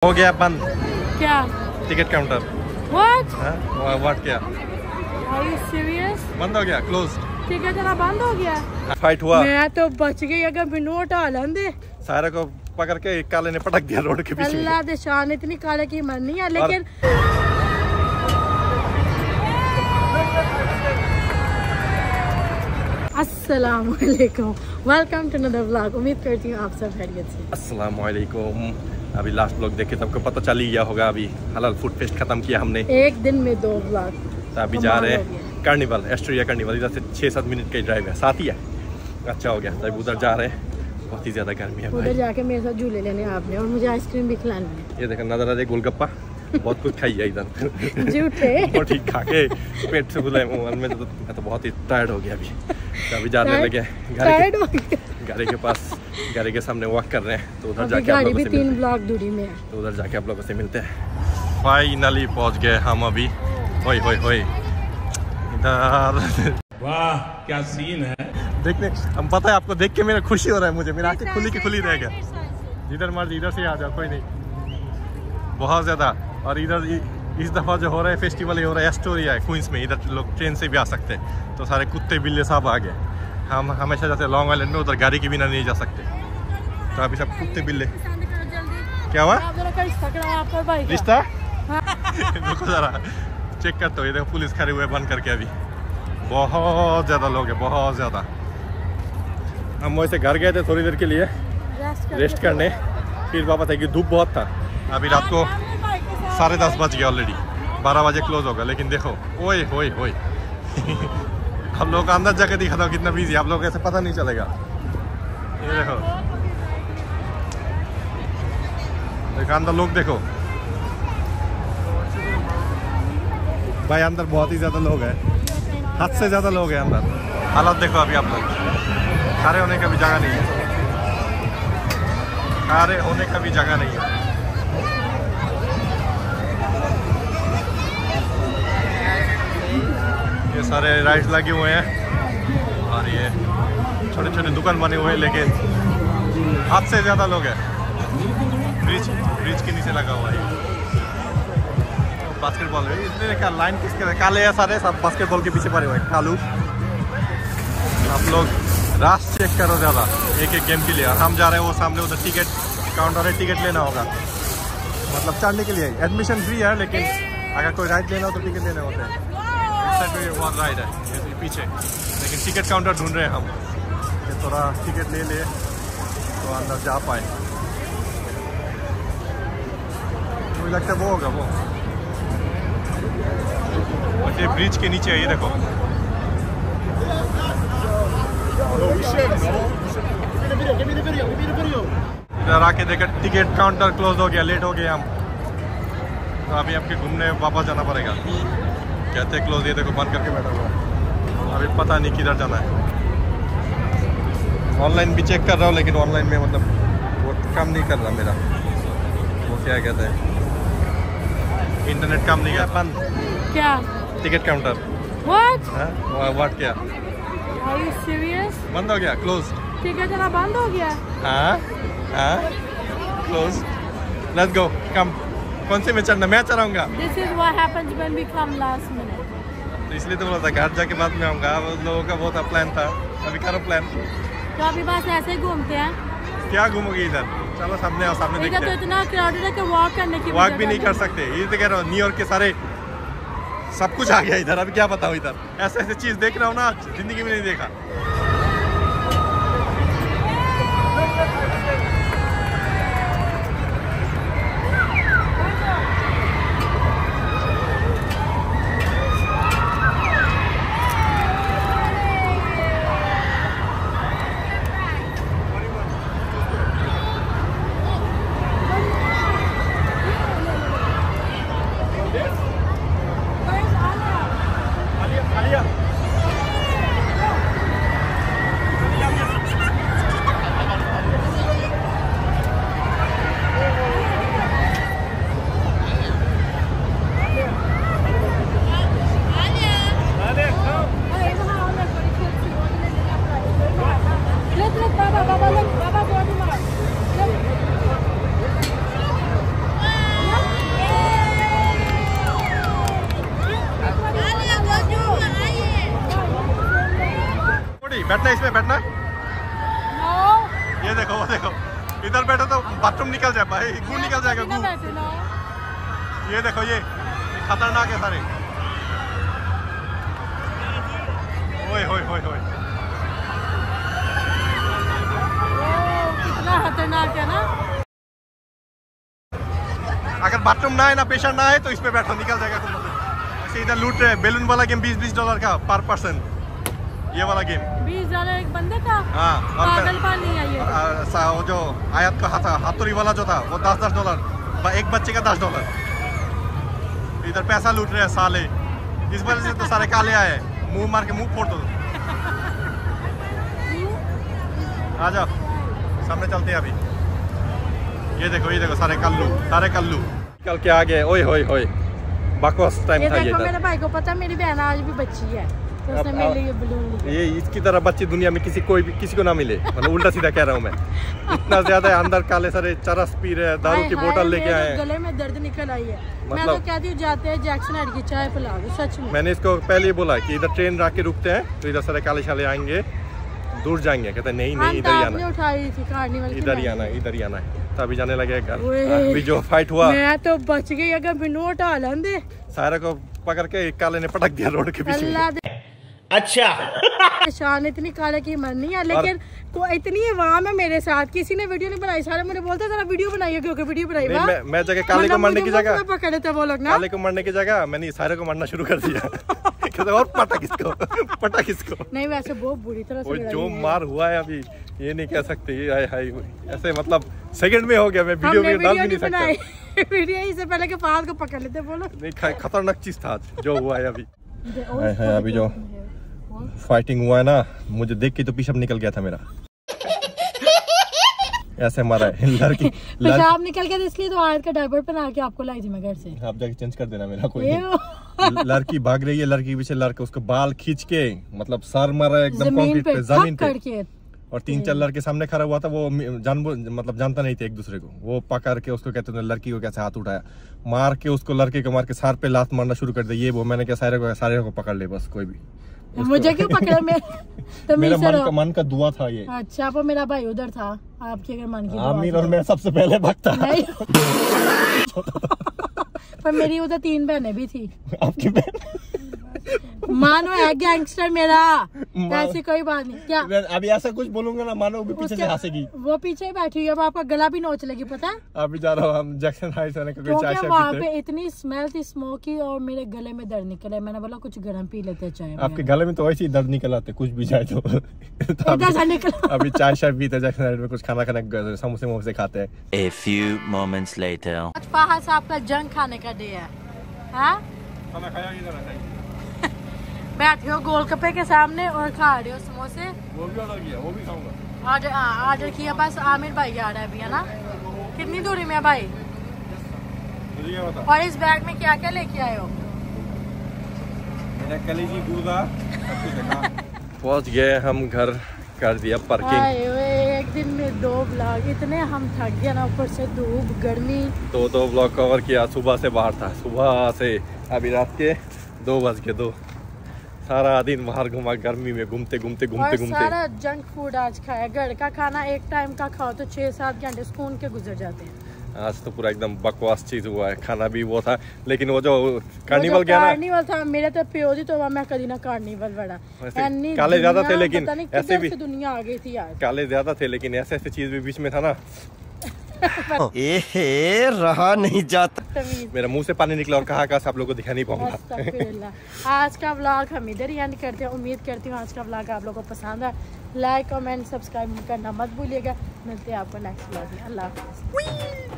हो गया बंद। क्या? Ticket counter. व्हाट क्या? Are you serious? बंद हो गया, क्लोज। टिकट जरा बंद हो गया। फाइट हुआ। मैं तो बच गई, अगर बिनू हटा लेंदे सारे को पकड़ के काले ने पटक दिया रोड के पीछे। अल्लाह दे शान, इतनी काले की मरनी है लेकिन अस्सलाम वालेकुम, वेलकम टू अनदर व्लॉग। उम्मीद करती हूँ आप सब खैरियत से। अस्सलाम वालेकुम। अभी लास्ट व्लॉग देखे तो आपको पता चल ही गया होगा, अभी हलाल फूड फेस्ट खत्म किया हमने। एक दिन में 2 व्लॉग। तो अभी जा रहे हैं कार्निवल, एस्टोरिया कार्निवल। इधर से 6-7 मिनट का ही ड्राइव है, साथ ही है। अच्छा हो गया, तब उधर जा रहे हैं। बहुत ही ज्यादा गर्मी है। उधर जाके मेरे साथ झूले लेने आपने, और मुझे आइसक्रीम भी खिलानी है। ये देखा नजर आ रहा है, गोलगप्पा बहुत कुछ खाई है इधर। झूठे और ठीक खा के पेट से बुलाए मुंह में। तो मैं तो बहुत ही टायर्ड हो गया अभी। तो अभी जाने लगे गाड़ी के पास, गाड़ी के सामने वॉक कर रहे हैं। तो उधर जाके आप लोगों से 3 ब्लॉक दूरी में है। तो उधर जाके आप लोगों से मिलते हैं। फाइनली पहुंच गए हम अभी। होय होय होय, इधर वाह क्या सीन है। देखने हम, पता है आपको, देख के मेरा खुशी हो रहा है। मुझे मेरा आंखें खुली की खुली रह गया। जिधर मर्जी इधर से आ जाओ, कोई नहीं, बहुत ज्यादा। और इधर इस दफा जो हो रहा है फेस्टिवल, ये हो रहा है एस्टोरिया है क्वींस में। इधर लोग ट्रेन से भी आ सकते हैं। तो सारे कुत्ते बिल्ले सब आ गए। हम हमेशा जाते हैं लॉन्ग आइलैंड में, उधर गाड़ी के बिना नहीं जा सकते। तो अभी सब कुत्ते बिल्ले। क्या हुआ? रिश्ता रुको जरा चेक करते हो। ये देखो पुलिस खड़े हुए बंद करके। अभी बहुत ज्यादा लोग हैं, बहुत ज्यादा। हम वैसे घर गए थे थोड़ी देर के लिए रेस्ट करने, फिर वापस आएगी। धूप बहुत था। अभी रात को 10:30 बज गया ऑलरेडी। 12 बजे क्लोज होगा। लेकिन देखो, ओए होए होए हम लोग का अंदर जाके दिखा दो कितना बिजी। आप लोग ऐसे पता नहीं चलेगा। ये देखो, देखो अंदर लोग, देखो भाई अंदर बहुत ही ज्यादा लोग हैं, हद से ज्यादा लोग हैं अंदर। हालत देखो अभी आप लोग। खड़े होने का भी जगह नहीं है, खड़े होने का भी जगह नहीं है। ये सारे राइड्स लगे हुए हैं और ये छोटे छोटे दुकान बने हुए हैं, लेकिन हद से ज्यादा लोग हैं। ब्रिज के नीचे लगा हुआ है बास्केटबॉल। इसलिए क्या लाइन किसके काले है, सारे सब बास्केटबॉल के पीछे पड़े हुए हैं। कालू आप लोग रास चेक करो ज़्यादा एक एक गेम के लिए। और हम जा रहे हैं वो सामने, उधर टिकट काउंटर है, टिकट लेना होगा। मतलब चढ़ने के लिए एडमिशन फ्री है, लेकिन अगर कोई राइड लेना हो तो टिकट लेने होते हैं। बहुत राइड है पीछे, लेकिन टिकट काउंटर ढूंढ रहे हैं हम। थोड़ा टिकट ले ले तो अंदर जा पाए। मुझे लगता है वो होगा वो। और ये ब्रिज के नीचे है, ये देखो। इधर आके देखा टिकट काउंटर क्लोज हो गया, लेट हो गए हम। तो अभी आपके घूमने वापस जाना पड़ेगा। कहते हैं क्लोज, ये देखो बंद करके बैठा हुआ। अभी पता नहीं किधर जाना है। ऑनलाइन भी चेक कर रहा हूँ, लेकिन ऑनलाइन में मतलब वो काम नहीं कर रहा मेरा। वो क्या कहते हैं, इंटरनेट काम नहीं कर। बंद क्या? Ticket counter. व्हाट क्या? Are you serious? बंद हो गया, क्लोज। टिकट जरा बंद हो गया। हाँ क्लोज। लेट्स गो, कम। कौन से में चढ़ना? मैं चढ़ाऊंगा। This is what happens when we come last minute. तो इसलिए तो बोला था घर जाके बाद में आऊँगा। लोगों का बहुत प्लान था, अभी करो प्लान। तो अभी बस ऐसे ही घूमते हैं। क्या घूमोगे इधर? चलो सामने आओ, सामने देखते इधर तो हैं। इतना क्राउडेड है कि वॉक करने की वॉक भी नहीं कर सकते। ये तो कह रहा हूँ, न्यूयॉर्क के सारे सब कुछ आ गया इधर। अभी क्या बताऊँ, इधर ऐसे ऐसे चीज देख रहा हूँ ना, जिंदगी में नहीं देखा। बैठना इसमें बैठना। ये देखो वो देखो, इधर बैठो तो बाथरूम निकल जाए भाई, गू निकल जाएगा गू। ये देखो ये खतरनाक है सारे। ओए होए होए होए, कितना खतरनाक है ना। अगर बाथरूम ना है ना, प्रेशर ना है तो इस पे बैठो, निकल जाएगा तुम लोग। ऐसे इधर लूट रहे हैं। बैलून वाला गेम $20 का पर पर्सन, ये वाला गेम $20 एक बंदे का। हाँ, पागलपन नहीं है ये। वो जो आयत का हाथुरी वाला जो था वो $10, एक बच्चे का $10। इधर पैसा लूट रहे हैं साले, इस वजह से तो सारे काले आए, मुंह मार के मुंह फोड़ दो। आ जाओ सामने चलते हैं अभी। ये देखो सारे कल्लू निकल के आ गए। ओए होए होए, बकवास टाइम था ये। देखो मेरे भाई को पता है मेरी बहन आज भी बच्ची है, तो उसने मेरे लिए बलून। ये इसकी तरह बच्ची दुनिया में किसी को ना मिले, मतलब उल्टा सीधा कह रहा हूँ मैं। इतना ज्यादा अंदर काले सारे चरस पी रहे हैं, दारू की बोतल लेके आए हैं। गले में दर्द निकल आई है। मैं तो कहती हूँ जाते हैं जैक्सन हेड की चाय पिला दो, सच में। मैंने इसको पहले ही बोला कि इधर ट्रेन रख के रुकते हैं तो इधर सारे काले शाले आएंगे, दूर जाएंगे। कहते नहीं इधर ही आना, उठाई थी कार्निवल, इधर ही आना है। तो अभी जाने लगे घर। अभी जो फाइट हुआ, मैं तो बच गई। अगर बिनू हटा लेंदे, सारे को पकड़ के काले ने पटक दिया रोड के पीछे। अच्छा शान इतनी काले की मन नहीं है, लेकिन को इतनी आवाम है मेरे साथ, किसी ने वीडियो नहीं बनाई। सारे मुझे बोलते जरा वीडियो बनाइए, क्योंकि वीडियो बनाई। मैं जगह काले को मारने की जगह पकड़े थे वो लोग ना, काले को मारने की जगह मैंने सारे को मारना शुरू कर दिया। और पटा किसको नहीं, वैसे बहुत बुरी तरह से जो मार हुआ है अभी ये नहीं कह सकते। ये हाय ऐसे मतलब सेकंड में हो गया। मैं वीडियो में डाल भी नहीं सकता। वीडियो इससे पहले के फाद को पकड़ लेते बोलो। नहीं, खतरनाक चीज था जो हुआ है अभी। अभी जो फाइटिंग हुआ है ना, मुझे देख के तो पेशाब निकल गया था मेरा। ऐसे मारा है लड़की। पेशाब निकल गया, इसलिए तो आयत का डायपर पहना के आपको लाई थी मैं घर से। आप जाके चेंज कर देना मेरा। कोई लड़की भाग रही है, लड़की पीछे लड़के उसको बाल खींच के मतलब सर मारा एकदम कंक्रीट पे, जमीन पे। और 3-4 लड़के सामने खड़ा हुआ था, वो जानता नहीं थे एक दूसरे को। वो पकड़ के उसको कहते थे लड़की को कैसे हाथ उठाया, मार के उसको लड़के को मार के सर पे लात मारना शुरू कर दिया। ये वो मैंने क्या सारे को पकड़ ले बस, कोई भी। मुझे क्यों पकड़ा? तो मेरा मन का दुआ था ये। अच्छा, वो मेरा भाई उधर था, आपके अगर मन की दुआ आमिर और मैं सबसे पहले भगता। पर मेरी उधर 3 बहनें भी थी। आपकी बहन मानो है गैंगस्टर मेरा, ऐसी कोई बात नहीं। क्या अभी ऐसा कुछ बोलूंगा ना, मानो भी पीछे से हंसेगी। वो पीछे बैठी हुई है, वो आपका गला भी नोच लेगी, पता है। अभी जा रहा हूँ हम जैक्सन हाइट्स आने का, कोई चाय वहाँ पे इतनी स्मेल थी स्मोकी, और मेरे गले में दर्द निकला। मैंने बोला कुछ गर्म पी लेते चाय। आपके गले में तो वैसे ही दर्द निकल आते, कुछ भी जाए तो। अभी चाय पीते जैक्सन हाइट्स में, कुछ खाना खाने समोसे खाते हैं। A few moments later. आज फहद साहब का जंग खाने का डे है। खाना खाया इधर बैठे हो गोलगप्पे के सामने और खा रहे हो समोसे। वो भी ऑर्डर किया, वो भी खाऊंगा। ऑर्डर किया, बस आमिर भाई आ रहा है अभी, है ना। कितनी दूरी में है भाई? और इस बैग में क्या क्या लेके आए हो? मेरा कलेजी गुर्दा पहुंच गए हम घर, कर दिया पार्किंग। एक दिन में 2 ब्लॉग, इतने हम थक गए ना, ऊपर से धूप गर्मी। 2 ब्लॉग कवर किया। सुबह से बाहर था, सुबह से अभी रात के 2 बज के 2। सारा दिन बाहर घुमा, गर्मी में घूमते। सारा जंक फूड आज खाया। घर का खाना एक टाइम का खाओ तो 6-7 घंटे सुकून के गुजर जाते हैं। आज तो पूरा एकदम बकवास चीज हुआ है। खाना भी वो था, लेकिन वो जो कार्निवल गया ना, कार्निवल था मेरे तो प्योजी तो मैं कभी ना कार्निवल बड़ा। काले ज्यादा थे, लेकिन ऐसे भी दुनिया आ गई थी यार। काले ज्यादा थे, लेकिन ऐसे चीज भी बीच में था ना। रहा नहीं जाता। मेरा मुंह से पानी निकला और कहा आप लोगों को दिखा नहीं पाऊंगा। आज का व्लॉग हम इधर ही एंड करते हैं। उम्मीद करती हूँ आज का व्लॉग आप लोगों को पसंद है। लाइक कमेंट सब्सक्राइब करना मत भूलिएगा। मिलते हैं आपको नेक्स्ट व्लॉग में। अल्लाह हाफ़िज़।